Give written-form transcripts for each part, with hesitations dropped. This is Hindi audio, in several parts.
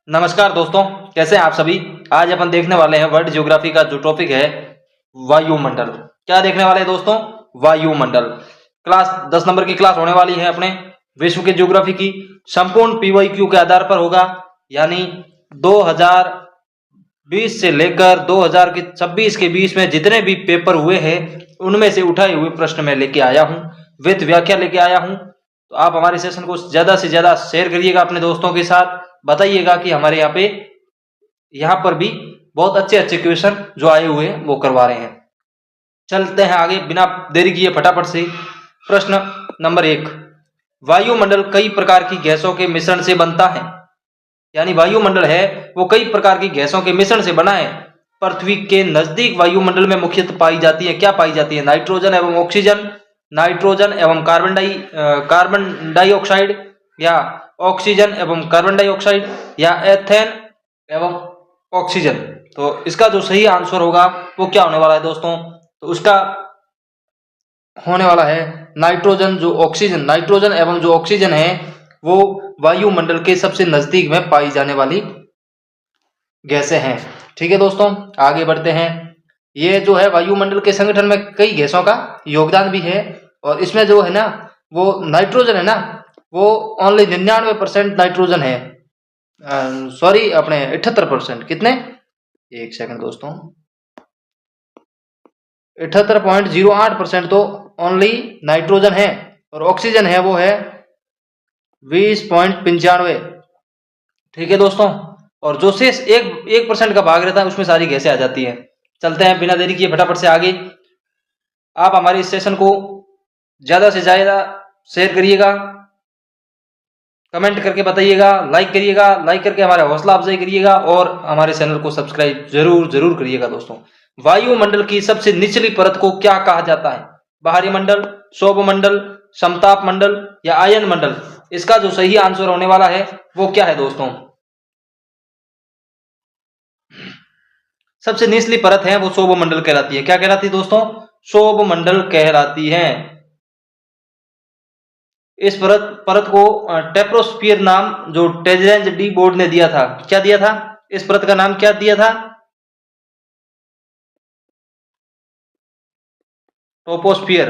नमस्कार दोस्तों, कैसे हैं आप सभी। आज अपन देखने वाले हैं वर्ल्ड ज्योग्राफी का जो टॉपिक है वायुमंडल। क्या देखने वाले हैं दोस्तों? वायुमंडल। क्लास 10 नंबर की क्लास होने वाली है अपने विश्व के ज्योग्राफी की। संपूर्ण पीवाईक्यू के आधार पर होगा, यानी 2020 से लेकर 2026 के बीच में जितने भी पेपर हुए हैं उनमें से उठाए हुए प्रश्न मैं लेके आया हूं, विद व्याख्या लेके आया हूं। तो आप हमारे सेशन को ज्यादा से ज्यादा शेयर करिएगा अपने दोस्तों के साथ। बताइएगा कि हमारे यहाँ पर भी बहुत अच्छे अच्छे क्वेश्चन जो आए हुए हैं वो करवा रहे हैं। चलते हैं आगे बिना देरी किए फटाफट से। प्रश्न नंबर 1, वायुमंडल कई प्रकार की गैसों के मिश्रण से बनता है। यानी वायुमंडल है वो कई प्रकार की गैसों के मिश्रण से बना है। पृथ्वी के नजदीक वायुमंडल में मुख्यतः पाई जाती है, क्या पाई जाती है? नाइट्रोजन एवं ऑक्सीजन, नाइट्रोजन एवं कार्बन डाइऑक्साइड, या ऑक्सीजन एवं कार्बन डाइऑक्साइड, या एथेन एवं ऑक्सीजन। तो इसका जो सही आंसर होगा वो क्या होने वाला है दोस्तों? तो उसका होने वाला है नाइट्रोजन नाइट्रोजन एवं जो ऑक्सीजन है वो वायुमंडल के सबसे नजदीक में पाई जाने वाली गैसें हैं। ठीक है दोस्तों, आगे बढ़ते हैं। ये जो है वायुमंडल के संगठन में कई गैसों का योगदान भी है, और इसमें जो है ना वो नाइट्रोजन है ना वो ओनली 99% नाइट्रोजन है। सॉरी, अपने 78%। कितने? एक सेकंड दोस्तों, 78.08% तो ओनली नाइट्रोजन है, और ऑक्सीजन है वो है 20.95। ठीक है दोस्तों, और जो शेष 1% का भाग रहता है उसमें सारी गैसें आ जाती हैं। चलते हैं बिना देरी किए फटाफट से आगे। आप हमारे इस सेशन को ज्यादा से ज्यादा शेयर करिएगा, कमेंट करके बताइएगा, लाइक करिएगा, लाइक करके हमारा हौसला अफजाई करिएगा, और हमारे चैनल को सब्सक्राइब जरूर करिएगा दोस्तों। वायुमंडल की सबसे निचली परत को क्या कहा जाता है? बाहरी मंडल, सौभमंडल, समताप मंडल, या आयन मंडल? इसका जो सही आंसर होने वाला है वो क्या है दोस्तों? सबसे निचली परत है वो सौभमंडल कहलाती है। क्या कहलाती है दोस्तों? सौभमंडल कहलाती है। इस परत को टेप्रोस्फियर नाम जो टेजरेंज डी बोर्ड ने दिया था। क्या दिया था? इस परत का नाम क्या दिया था? टोपोस्फियर।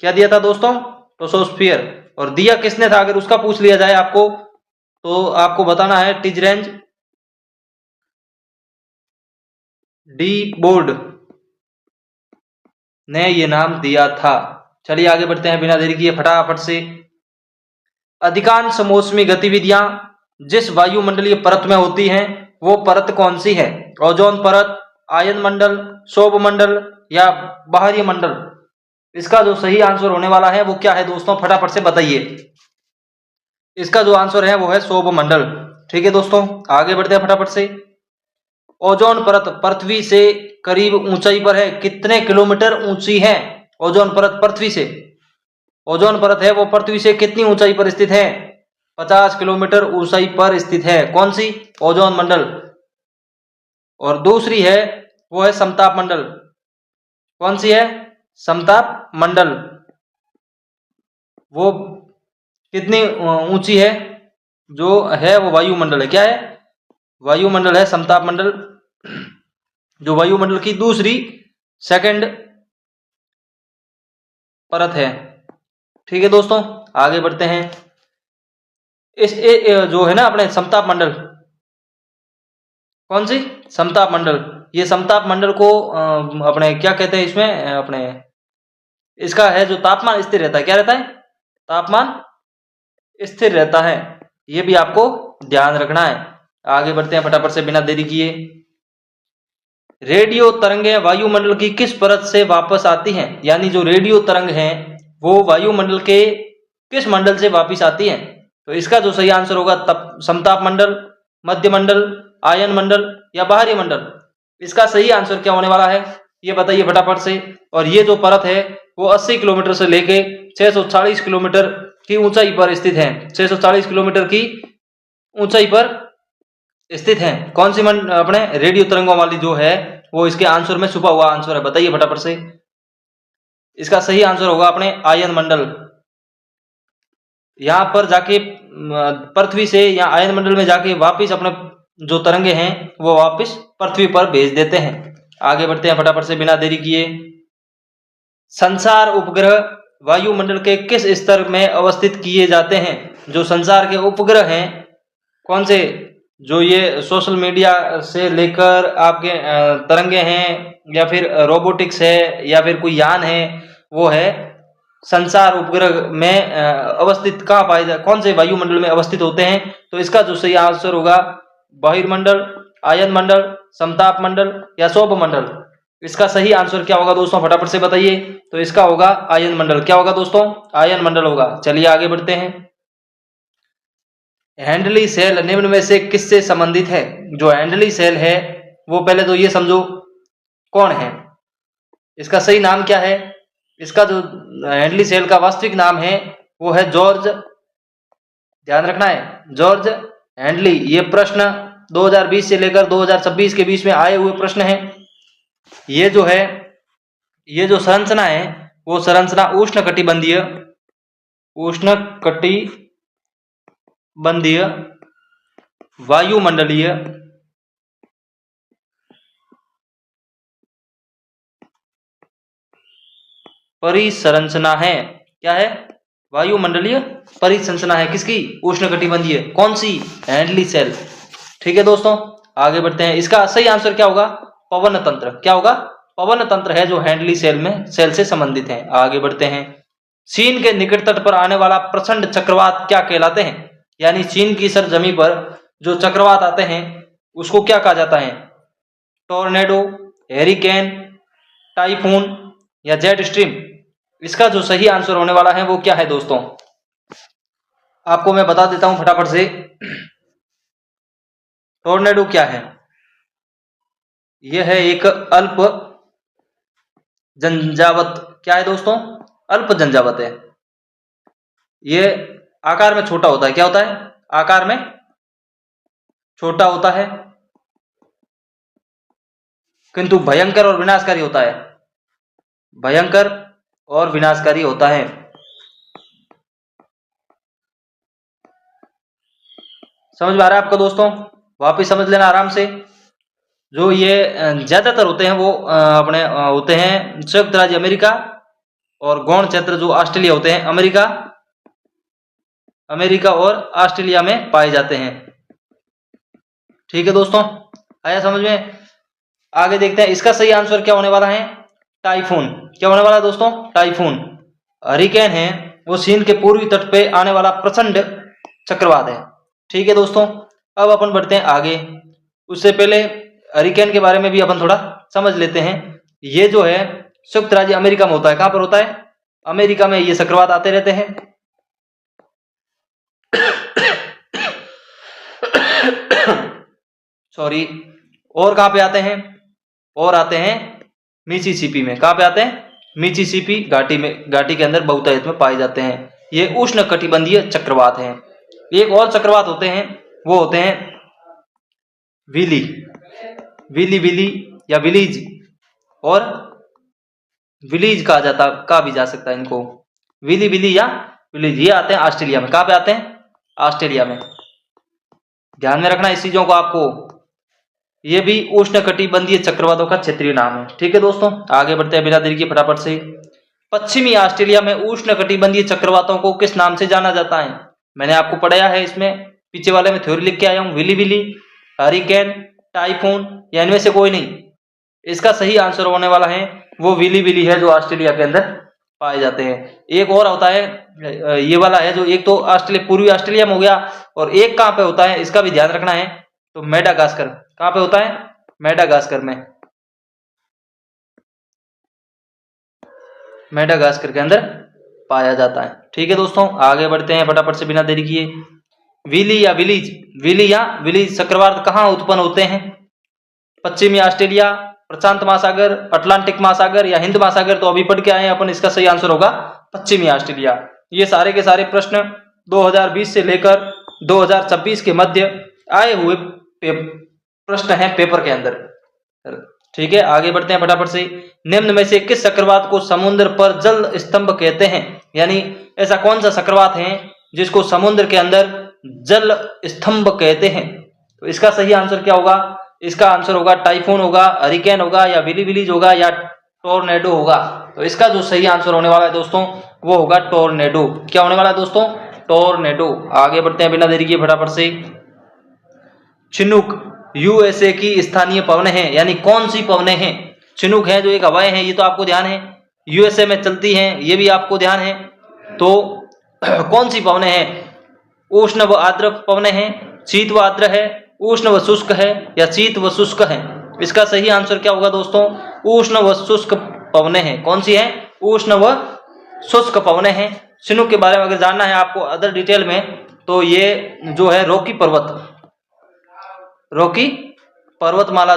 क्या दिया था दोस्तों? टोसोस्फियर। और दिया किसने था अगर उसका पूछ लिया जाए आपको, तो आपको बताना है टिजरेंज डी बोर्ड ने ये नाम दिया था। चलिए आगे बढ़ते हैं बिना देरी किए फटाफट से। अधिकांश मौसमी गतिविधियां जिस वायुमंडलीय परत में होती हैं वो परत कौन सी है? ओजोन परत, आयन मंडल, सौभमंडल, या बाहरी मंडल? इसका जो सही आंसर होने वाला है वो क्या है दोस्तों? फटाफट से बताइए। इसका जो आंसर है वो है सौभमंडल। ठीक है दोस्तों, आगे बढ़ते हैं फटाफट से। ओजोन परत पृथ्वी से करीब ऊंचाई पर है। कितने किलोमीटर ऊंची है ओजोन परत पृथ्वी से? ओजोन परत है वो पृथ्वी से कितनी ऊंचाई पर स्थित है? 50 किलोमीटर ऊंचाई पर स्थित है। कौन सी? ओजोन मंडल। और दूसरी है वो है समताप मंडल। कौन सी है? समताप मंडल। वो कितनी ऊंची है? जो है वो वायुमंडल है। क्या है? वायुमंडल है समताप मंडल, जो वायुमंडल की दूसरी सेकंड परत है। ठीक है दोस्तों, आगे बढ़ते हैं। जो है ना अपने समताप मंडल, कौन सी? समताप मंडल। ये समताप मंडल को अपने क्या कहते हैं इसमें अपने इसका है जो तापमान स्थिर रहता है। क्या रहता है? तापमान स्थिर रहता है। ये भी आपको ध्यान रखना है। आगे बढ़ते हैं फटाफट से बिना देरी किए। रेडियो तरंगें वायुमंडल की किस परत से वापस आती हैं? यानी जो रेडियो तरंग हैं वो वायुमंडल के किस मंडल से वापस आती हैं? तो इसका जो सही आंसर होगा समताप मंडल, मध्य मंडल, आयन मंडल, या बाहरी मंडल? इसका सही आंसर क्या होने वाला है ये बताइए फटाफट से। और ये जो परत है वो 80 किलोमीटर से लेके 640 किलोमीटर की ऊंचाई पर स्थित है। 640 किलोमीटर की ऊंचाई पर स्थित है। कौन सी अपने रेडियो तरंगों वाली जो है वो इसके आंसर में छुपा हुआ आंसर है। बताइए फटाफट से। इसका सही आंसर होगा अपने आयन मंडल। यहां पर जाके पृथ्वी से या आयन मंडल में जाके वापिस अपने जो तरंगे हैं वो वापस पृथ्वी पर भेज देते हैं। आगे बढ़ते हैं फटाफट से बिना देरी किए। संसार उपग्रह वायुमंडल के किस स्तर में अवस्थित किए जाते हैं? जो संसार के उपग्रह हैं, कौन से, जो ये सोशल मीडिया से लेकर आपके तरंगे हैं या फिर रोबोटिक्स है या फिर कोई यान है, वो है संसार उपग्रह में अवस्थित कहाँ पाए जाते, कौन से वायुमंडल में अवस्थित होते हैं? तो इसका जो सही आंसर होगा बहिर्मंडल, आयन मंडल, समताप मंडल या सौभ मंडल। इसका सही आंसर क्या होगा दोस्तों, फटाफट से बताइए। तो इसका होगा आयन मंडल। क्या होगा दोस्तों? आयन मंडल होगा। चलिए आगे बढ़ते हैं। हैंडली सेल निम्न में से किससे संबंधित है? जो हैंडली सेल है वो पहले तो ये समझो कौन है, इसका सही नाम क्या है? इसका जो हैंडली सेल का वास्तविक नाम है वो है जॉर्ज, ध्यान रखना है, जॉर्ज हैंडली। ये प्रश्न 2020 से लेकर 2026 के बीच में आए हुए प्रश्न हैं। ये जो है, ये जो संरचना है वो संरचना उष्णकटिबंधीय वायुमंडलीय परिसंरचना है। क्या है? वायुमंडलीय परिसंरचना है। किसकी? उष्णकटिबंधीय। कौन सी? हैंडली सेल। ठीक है दोस्तों, आगे बढ़ते हैं। इसका सही आंसर क्या होगा? पवन तंत्र। क्या होगा? पवन तंत्र है जो हैंडली सेल से संबंधित है। आगे बढ़ते हैं। चीन के निकट तट पर आने वाला प्रचंड चक्रवात क्या कहलाते हैं? यानी चीन की सरजमी पर जो चक्रवात आते हैं उसको क्या कहा जाता है? टोर्नेडो, हेरिकेन, टाइफून या जेट स्ट्रीम। इसका जो सही आंसर होने वाला है वो क्या है दोस्तों, आपको मैं बता देता हूं फटाफट से। टोर्नेडो क्या है? यह है एक अल्प झंझावत। क्या है दोस्तों? अल्प झंझावत है। ये आकार में छोटा होता है। क्या होता है? आकार में छोटा होता है किंतु भयंकर और विनाशकारी होता है। भयंकर और विनाशकारी होता है। समझ में आ रहा है आपको दोस्तों? वापिस समझ लेना आराम से। जो ये ज्यादातर होते हैं वो अपने होते हैं संयुक्त राज्य अमेरिका, और गौण क्षेत्र जो ऑस्ट्रेलिया होते हैं, अमेरिका और ऑस्ट्रेलिया में पाए जाते हैं। ठीक है दोस्तों, आया समझ में? आगे देखते हैं इसका सही आंसर क्या होने वाला है। टाइफून। क्या होने वाला है दोस्तों? टाइफून। हरिकेन है वो चीन के पूर्वी तट पे आने वाला प्रचंड चक्रवात है। ठीक है दोस्तों, अब अपन बढ़ते हैं आगे। उससे पहले हरिकेन के बारे में भी अपन थोड़ा समझ लेते हैं। ये जो है संयुक्त राज्य अमेरिका में होता है। कहां पर होता है? अमेरिका में ये चक्रवात आते रहते हैं। सॉरी। और कहां पे आते हैं? और आते हैं मिसिसिपी में। कहां पे आते हैं? मिसिसिपी घाटी में, घाटी के अंदर बहुतायत में पाए जाते हैं। ये उष्ण कटिबंधीय चक्रवात हैं। एक और चक्रवात होते हैं, वो होते हैं विली या विलीज, और विलीज कहा भी जा सकता है इनको। विली या विलीज, ये आते हैं ऑस्ट्रेलिया में। कहां पे आते हैं? ऑस्ट्रेलिया में। ध्यान में रखना इस चीजों को आपको। ये भी उष्ण कटिबंधीय चक्रवातों का क्षेत्रीय नाम है। ठीक है दोस्तों, आगे बढ़ते हैं बिना देरी के फटाफट से। पश्चिमी ऑस्ट्रेलिया में उष्ण कटिबंधीय चक्रवातों को किस नाम से जाना जाता है? मैंने आपको पढ़ाया है, इसमें पीछे वाले में थ्योरी लिख के आया हूं। विली, हरिकेन, टाइफून या इनमें से कोई नहीं। इसका सही आंसर होने वाला है वो विली है जो ऑस्ट्रेलिया के अंदर पाए जाते हैं। एक और होता है, ये वाला है जो, एक तो ऑस्ट्रेलिया पूर्वी ऑस्ट्रेलिया में हो गया, और एक कहां पे होता है इसका भी ध्यान रखना है। तो मेडागास्कर। कहां पे होता है? मेडागास्कर में। मेडागास्कर के अंदर पाया जाता है। ठीक है दोस्तों, आगे बढ़ते हैं फटाफट से बिना देरी किए। विली या विलीज चक्रवात कहां उत्पन्न होते हैं? पश्चिमी ऑस्ट्रेलिया, प्रशांत महासागर, अटलांटिक महासागर या हिंद महासागर। तो अभी पढ़ के आए अपन, इसका सही आंसर होगा पश्चिमी ऑस्ट्रेलिया। ये सारे के सारे प्रश्न 2020 से लेकर 2026 के मध्य आए हुए प्रश्न हैं पेपर के अंदर। ठीक है, आगे बढ़ते हैं फटाफट से। निम्न में से किस चक्रवात को समुद्र पर जल स्तंभ कहते हैं? यानी ऐसा कौन सा चक्रवात है जिसको समुद्र के अंदर जल स्तंभ कहते हैं? तो इसका सही आंसर क्या होगा? इसका आंसर होगा टाइफून होगा, हरिकेन होगा, या विली विलीज होगा, या टोर्नेडो होगा। तो इसका जो सही आंसर होने वाला है दोस्तों वो होगा टोर्नेडो। क्या होने वाला है दोस्तों? टोर्नेडो। आगे बढ़ते हैं बिना देरी किए फटाफट से। चिनूक यूएसए की स्थानीय पवनें हैं, यानी कौन सी पवनें हैं? चिनूक है जो एक हवाएं हैं, ये तो आपको ध्यान है, यूएसए में चलती हैं, ये भी आपको ध्यान है। तो कौन सी पवनें हैं? उष्ण व आर्द्र पवनें हैं, शीत व आर्द्र है, उष्ण व शुष्क है, या शीत व शुष्क है? इसका सही आंसर क्या होगा दोस्तों? उष्ण व शुष्क पवनें हैं। कौन सी है? उष्ण व शुष्क पवनें हैं। चिनूक के बारे में अगर जानना है आपको अदर डिटेल में, तो ये जो है रॉकी पर्वतमाला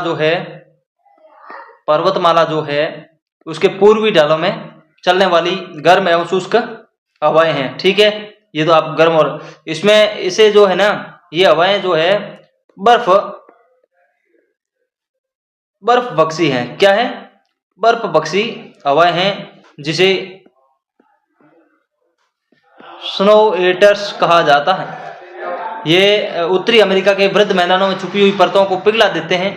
जो है उसके पूर्वी ढालों में चलने वाली गर्म एवं शुष्क हवाएं हैं। ठीक है, ये तो आप गर्म, और इसमें इसे जो है ना, ये हवाएं जो है बर्फ बक्षी हैं। क्या है? बर्फ बक्षी हवाएं हैं, जिसे स्नोएटर्स कहा जाता है। ये उत्तरी अमेरिका के वृद्ध मैदानों में छुपी हुई परतों को पिघला देते हैं।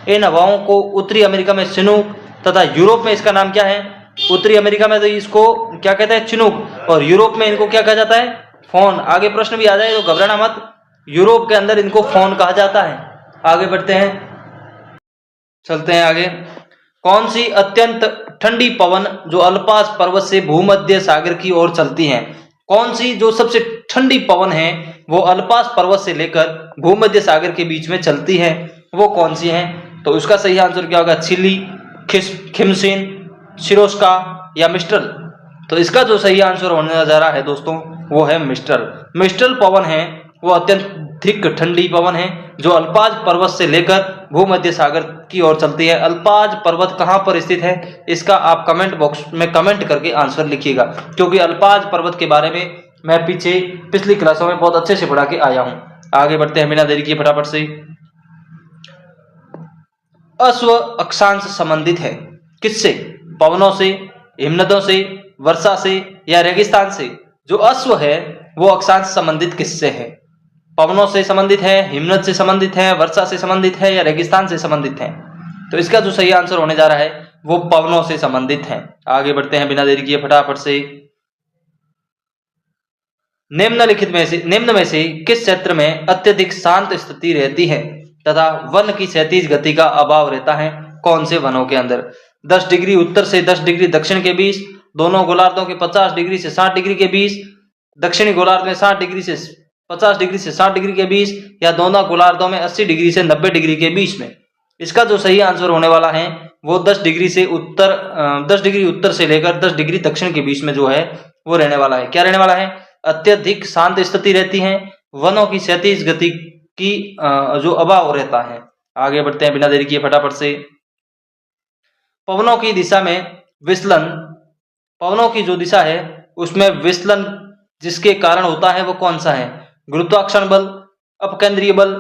इन हवाओं को उत्तरी अमेरिका में चिनूक तथा यूरोप में इसका नाम क्या है? उत्तरी अमेरिका में तो इसको क्या कहते हैं? चिनूक, और यूरोप में इनको क्या कहा जाता है? फोन। आगे प्रश्न भी आ जाए तो घबराना मत, यूरोप के अंदर इनको फोन कहा जाता है। आगे बढ़ते हैं, चलते हैं आगे। कौन सी अत्यंत ठंडी पवन जो अल्पास पर्वत से भूमध्य सागर की ओर चलती है? कौन सी जो सबसे ठंडी पवन है वो अल्पास पर्वत से लेकर भूमध्य सागर के बीच में चलती है, वो कौन सी है? तो उसका सही आंसर क्या होगा? चिली, खिमसिन, सिरोस्का, या मिस्ट्रल? तो इसका जो सही आंसर होने जा रहा है दोस्तों वो है मिस्ट्रल। मिस्ट्रल पवन है वो अत्यधिक ठंडी पवन है जो अल्पाज पर्वत से लेकर भूमध्य सागर की ओर चलती है। अल्पाज पर्वत कहाँ पर स्थित है? इसका आप कमेंट बॉक्स में कमेंट करके आंसर लिखिएगा, क्योंकि अल्पाज पर्वत के बारे में मैं पिछली क्लासों में बहुत अच्छे से पढ़ा के आया हूं। आगे बढ़ते हैं बिना देरी किए फटाफट से। अश्व अक्षांश संबंधित है किससे? पवनों से, हिमनदों से, वर्षा से, या रेगिस्तान से? जो अश्व है वो अक्षांश संबंधित किससे है? पवनों से संबंधित है, हिमनद से संबंधित है, वर्षा से संबंधित है, या रेगिस्तान से संबंधित है? तो इसका जो सही आंसर होने जा रहा है वो पवनों से संबंधित है। आगे बढ़ते हैं बिना देरी किए फटाफट से। निम्न में से किस क्षेत्र में अत्यधिक शांत स्थिति रहती है तथा वन की क्षैतिज गति का अभाव रहता है? कौन से वनों के अंदर? 10 डिग्री उत्तर से 10 डिग्री दक्षिण के बीच, दोनों गोलार्धों के 50 डिग्री से 60 डिग्री के बीच, दक्षिणी गोलार्ध में 60 डिग्री से 50 डिग्री से 60 डिग्री के बीच, या दोनों गोलार्धों में 80 डिग्री से 90 डिग्री के बीच में? इसका जो सही आंसर होने वाला है वो 10 डिग्री उत्तर से लेकर 10 डिग्री दक्षिण के बीच में जो है वो रहने वाला है। क्या रहने वाला है? अत्यधिक शांत स्थिति रहती है, वनों की क्षैतिज गति की जो अभाव रहता है। आगे बढ़ते हैं बिना देरी किए फटाफट से। पवनों की दिशा में विचलन, पवनों की जो दिशा है उसमें विचलन जिसके कारण होता है वो कौन सा है? गुरुत्वाकर्षण बल, अपकेंद्रीय बल,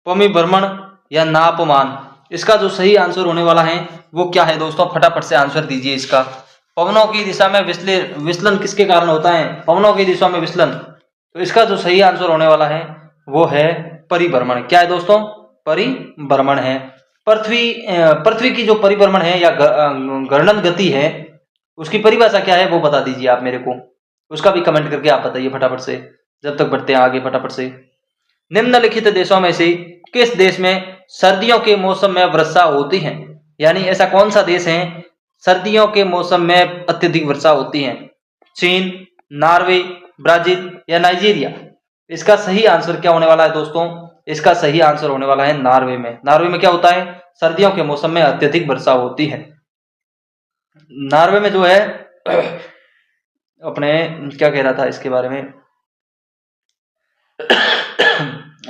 भ्रमण, या नापमान? इसका जो सही आंसर होने वाला है वो क्या है दोस्तों? फटाफट से आंसर दीजिए इसका। पवनों की दिशा में विचलन किसके कारण होता है? पवनों की दिशा में विचलन। तो इसका जो सही आंसर होने वाला है वो है परिभ्रमण। क्या है दोस्तों? परिभ्रमण है। पृथ्वी की जो परिभ्रमण है या घर्षण गति है उसकी परिभाषा क्या है वो बता दीजिए आप मेरे को, उसका भी कमेंट करके आप बताइए फटाफट से। जब तक बढ़ते हैं आगे फटाफट से। निम्नलिखित देशों में से किस देश में सर्दियों के मौसम में वर्षा होती है? यानी ऐसा कौन सा देश है सर्दियों के मौसम में अत्यधिक वर्षा होती है? चीन, नॉर्वे, ब्राजील, या नाइजीरिया? इसका सही आंसर क्या होने वाला है दोस्तों? इसका सही आंसर होने वाला है नॉर्वे में। नॉर्वे में क्या होता है? सर्दियों के मौसम में अत्यधिक वर्षा होती है। नॉर्वे में जो है अपने क्या कह रहा था इसके बारे में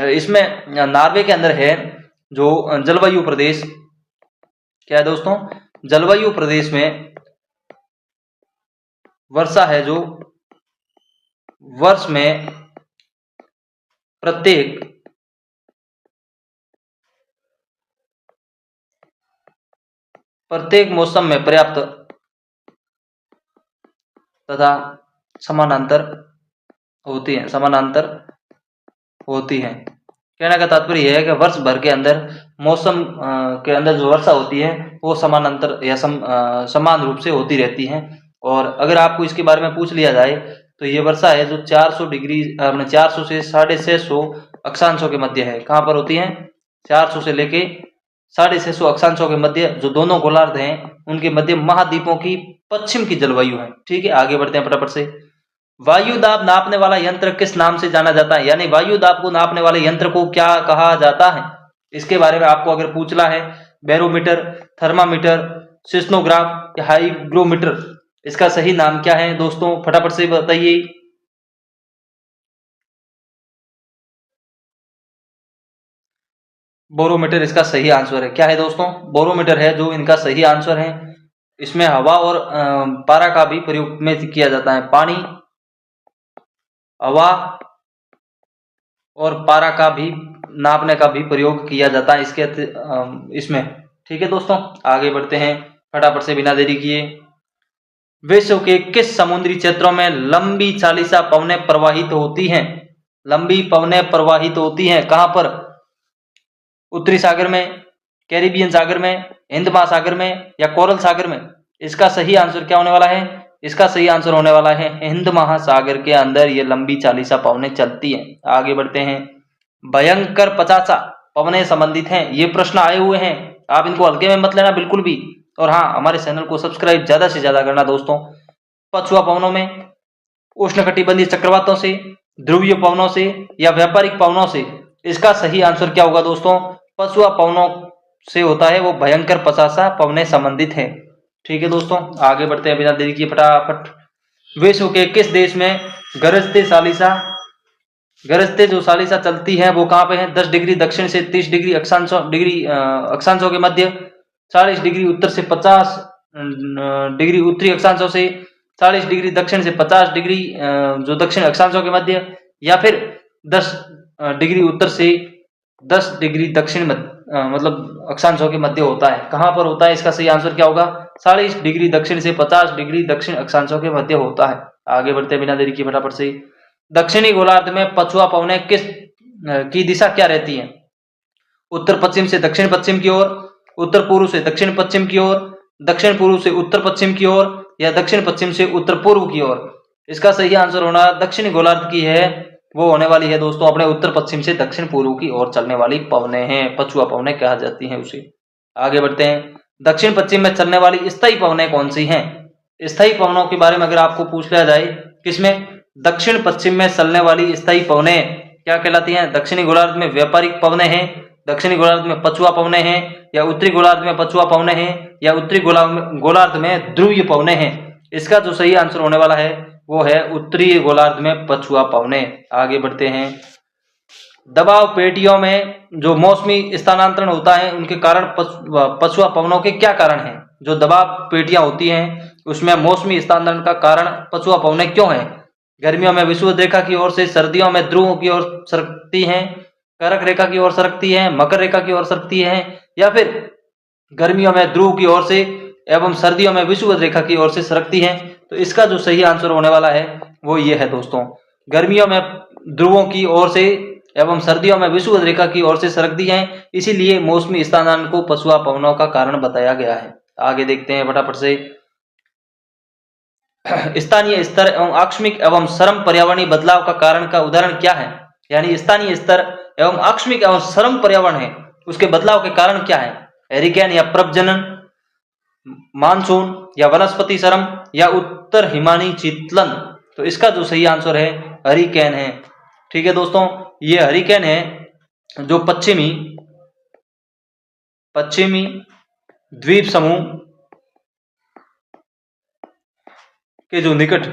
इसमें नॉर्वे के अंदर है जो जलवायु प्रदेश, क्या है दोस्तों? जलवायु प्रदेश में वर्षा है जो वर्ष में प्रत्येक मौसम में पर्याप्त तथा समानांतर होती है। कहने का तात्पर्य यह है कि वर्ष भर के अंदर मौसम के अंदर जो वर्षा होती है वो समानांतर या समान रूप से होती रहती है। और अगर आपको इसके बारे में पूछ लिया जाए तो ये वर्षा है जो 400 डिग्री 400 से 650 अक्षांशों के मध्य है। कहाँ पर होती है? 400 से लेके 650 अक्षांशों के मध्य, जो दोनों गोलार्ध हैं उनके मध्य महाद्वीपों की पश्चिम की जलवायु है। ठीक है, आगे बढ़ते हैं फटाफट से। वायु दाब नापने वाला यंत्र किस नाम से जाना जाता है? यानी वायु दाब को नापने वाले यंत्र को क्या कहा जाता है? इसके बारे में आपको अगर पूछना है, बैरोमीटर, थर्मामीटर, सिस्मोग्राफ या हाइग्रोमीटर, इसका सही नाम क्या है दोस्तों? फटाफट से बताइए। बोरोमीटर इसका सही आंसर है। क्या है दोस्तों? बोरोमीटर है जो इनका सही आंसर है। इसमें हवा और पारा का भी प्रयोग में किया जाता है। पानी, हवा और पारा का भी नापने का भी प्रयोग किया जाता है इसमें। ठीक है दोस्तों, आगे बढ़ते हैं फटाफट से बिना देरी किए। विश्व के किस समुद्री क्षेत्रों में लंबी चालीसा पवनें प्रवाहित होती हैं? लंबी पवनें प्रवाहित होती हैं कहां पर? उत्तरी सागर में, कैरिबियन सागर में, हिंद महासागर में या कोरल सागर में? इसका सही आंसर क्या होने वाला है? इसका सही आंसर होने वाला है हिंद महासागर के अंदर ये लंबी चालीसा पवनें चलती हैं। आगे बढ़ते हैं। भयंकर 50 पवनें संबंधित हैं, ये प्रश्न आए हुए हैं, आप इनको हल्के में मत लेना बिल्कुल भी। और हाँ, हमारे चैनल को सब्सक्राइब ज्यादा से ज्यादा करना दोस्तों। पछुआ पवनों में, उष्णकटिबंधीय चक्रवातों से, ध्रुवीय पवनों से या व्यापारिक पवनों से? इसका सही आंसर क्या होगा दोस्तों? पछुआ पवनों से होता है, वो भयंकर 50 पवनें संबंधित है। ठीक है दोस्तों, आगे बढ़ते हैं बिना देरी किए फटाफट। विश्व के किस देश में गरजते जो सालिसा चलती है वो कहाँ पे है? 10 डिग्री दक्षिण से 30 डिग्री अक्षांशों के मध्य, 40 डिग्री उत्तर से 50 डिग्री उत्तरी अक्षांशों से, 40 डिग्री दक्षिण से 50 डिग्री जो दक्षिण अक्षांशों के मध्य, या फिर 10 डिग्री उत्तर से 10 डिग्री दक्षिण मतलब अक्षांशों के मध्य होता है। कहां पर होता है? इसका सही आंसर क्या होगा? 40 डिग्री दक्षिण से 50 डिग्री दक्षिण अक्षांशों के मध्य होता है। आगे बढ़ते बिना देरी की फटाफट से। दक्षिणी गोलार्ध में पछुआ पवनें किस की दिशा क्या रहती है? उत्तर पश्चिम से दक्षिण पश्चिम की ओर, उत्तर पूर्व से दक्षिण पश्चिम की ओर, दक्षिण पूर्व से उत्तर पश्चिम की ओर या दक्षिण पश्चिम से उत्तर पूर्व की ओर? इसका सही आंसर होना दक्षिणी गोलार्ध की है, वो होने वाली है दोस्तों अपने उत्तर पश्चिम से दक्षिण पूर्व की ओर चलने वाली पवनें हैं, पछुआ पवनें कहा जाती हैं उसे। आगे बढ़ते हैं। दक्षिण पश्चिम में चलने वाली स्थायी पवनें कौन सी हैं? स्थायी पवनों के बारे में अगर आपको पूछ लिया जाए, किसमें? दक्षिण पश्चिम में चलने वाली स्थायी पवनें क्या कहलाती हैं? दक्षिणी गोलार्ध में व्यापारिक पवनें हैं, दक्षिणी गोलार्ध में पछुआ पवनें हैं, या उत्तरी गोलार्ध में पछुआ पवनें हैं, या उत्तरी गोलार्ध में ध्रुवीय पवनें हैं? इसका जो सही आंसर होने वाला है वो है उत्तरी गोलार्ध में पछुआ पवनें। आगे बढ़ते हैं। दबाव पेटियों में जो मौसमी स्थानांतरण होता है उनके कारण पछुआ पवनों के क्या कारण हैं? जो दबाव पेटियां होती हैं उसमें मौसमी स्थानांतरण का कारण पछुआ पवनें क्यों हैं? गर्मियों में विषुवत रेखा की ओर से, सर्दियों में ध्रुव की ओर सरकती हैं, कर्क रेखा की ओर सरकती हैं, मकर रेखा की ओर सरकती हैं, या फिर गर्मियों में ध्रुव की ओर से एवं सर्दियों में विषुवत रेखा की ओर से सरकती हैं? तो इसका जो सही आंसर होने वाला है वो ये है दोस्तों, गर्मियों में ध्रुवों की ओर से एवं सर्दियों में विषुवत रेखा की ओर से सरकती हैं, इसीलिए मौसमी स्थानांतरण को पछुआ पवनों का कारण बताया गया है। आगे देखते हैं फटाफट से। स्थानीय स्तर एवं आकस्मिक एवं सरम पर्यावरणीय बदलाव का कारण का उदाहरण क्या है? यानी स्थानीय स्तर एवं आकस्मिक एवं सरम पर्यावरण है, उसके बदलाव के कारण क्या है? हैरिकेन या प्रजनन, मानसून या वनस्पति सरम या उत्तर हिमानी शीतलन? तो इसका जो सही आंसर है हरिकेन है। ठीक है दोस्तों, ये हरिकेन है जो पश्चिमी द्वीप समूह के जो निकट,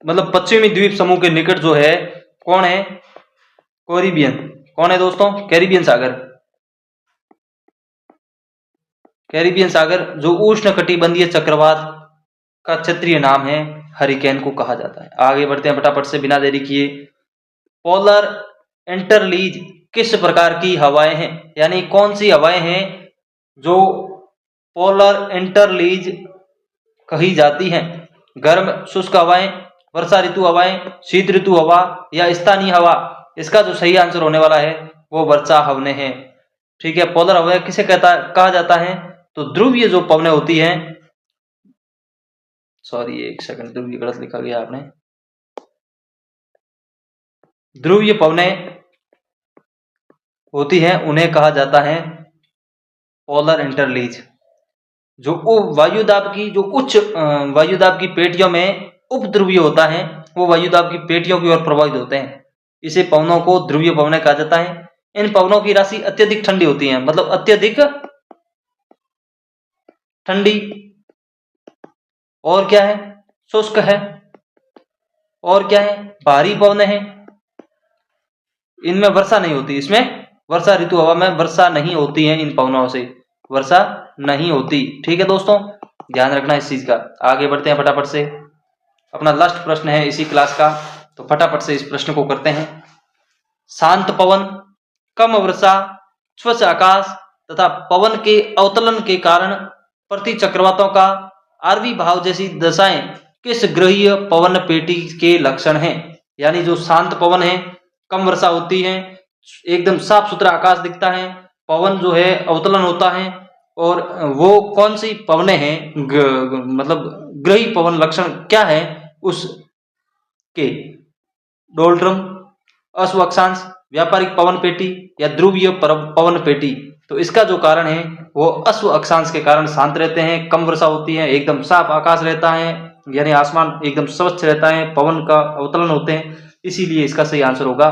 मतलब पश्चिमी द्वीप समूह के निकट जो है कौन है? कैरिबियन। कौन है दोस्तों? कैरिबियन सागर। कैरिबियन सागर जो उष्ण कटिबंधीय चक्रवात का क्षेत्रीय नाम है, हरिकेन को कहा जाता है। आगे बढ़ते हैं फटाफट से बिना देरी किए। पोलर इंटरलीज किस प्रकार की हवाएं हैं? यानी कौन सी हवाएं हैं जो पोलर इंटरलीज कही जाती हैं? गर्म शुष्क हवाएं, वर्षा ऋतु हवाएं, शीत ऋतु हवा या स्थानीय हवा? इसका जो सही आंसर होने वाला है वो वर्षा हवने है। ठीक है, पोलर हवा किसे कहा जाता है? तो ध्रुवीय जो पवनें होती हैं, सॉरी एक सेकंड, ध्रुवीय गलत लिखा गया आपने, ध्रुवीय पवनें होती हैं उन्हें कहा जाता है पोलर इंटरलीज। जो वायुदाब की जो उच्च वायुदाब की पेटियों में उपध्रुवीय होता है वो वायुदाब की पेटियों की ओर प्रभावित होते हैं, इसे पवनों को ध्रुवीय पवनें कहा जाता है। इन पवनों की राशि अत्यधिक ठंडी होती है, मतलब अत्यधिक ठंडी, और क्या है, शुष्क है, और क्या है, भारी पवनें हैं। इनमें वर्षा नहीं होती, इसमें वर्षा ऋतु हवा में वर्षा नहीं होती है, इन पवनों से वर्षा नहीं होती। ठीक है दोस्तों, ध्यान रखना इस चीज का। आगे बढ़ते हैं फटाफट से, अपना लास्ट प्रश्न है इसी क्लास का, तो फटाफट से इस प्रश्न को करते हैं। शांत पवन, कम वर्षा, स्वच्छ आकाश तथा पवन के अवतलन के कारण प्रति चक्रवातों का आरवी भाव जैसी दशाएं किस ग्रहीय पवन पेटी के लक्षण हैं? यानी जो शांत पवन है, कम वर्षा होती है, एकदम साफ सुथरा आकाश दिखता है, पवन जो है अवतलन होता है, और वो कौन सी पवनें हैं, मतलब ग्रही पवन लक्षण क्या है उसके? डोल्ट्रम, अश्व अक्षांश, व्यापारिक पवन पेटी या ध्रुवीय पवन पेटी? तो इसका जो कारण है वो अश्व अक्षांश के कारण शांत रहते हैं, कम वर्षा होती है, एकदम साफ आकाश रहता है, यानी आसमान एकदम स्वच्छ रहता है, पवन का अवतलन होते हैं, इसीलिए इसका सही आंसर होगा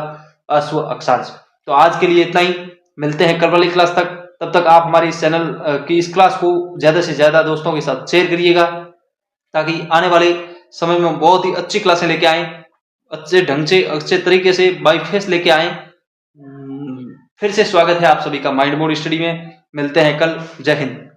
अश्व अक्षांश। तो आज के लिए इतना ही, मिलते हैं कल वाली क्लास तक। तब तक आप हमारी इस चैनल की इस क्लास को ज्यादा से ज्यादा दोस्तों के साथ शेयर करिएगा, ताकि आने वाले समय में बहुत ही अच्छी क्लासें लेके आए, अच्छे ढंग से अच्छे तरीके से बाय फेस लेके आए। फिर से स्वागत है आप सभी का माइंड मोड स्टडी में। मिलते हैं कल, जय हिंद।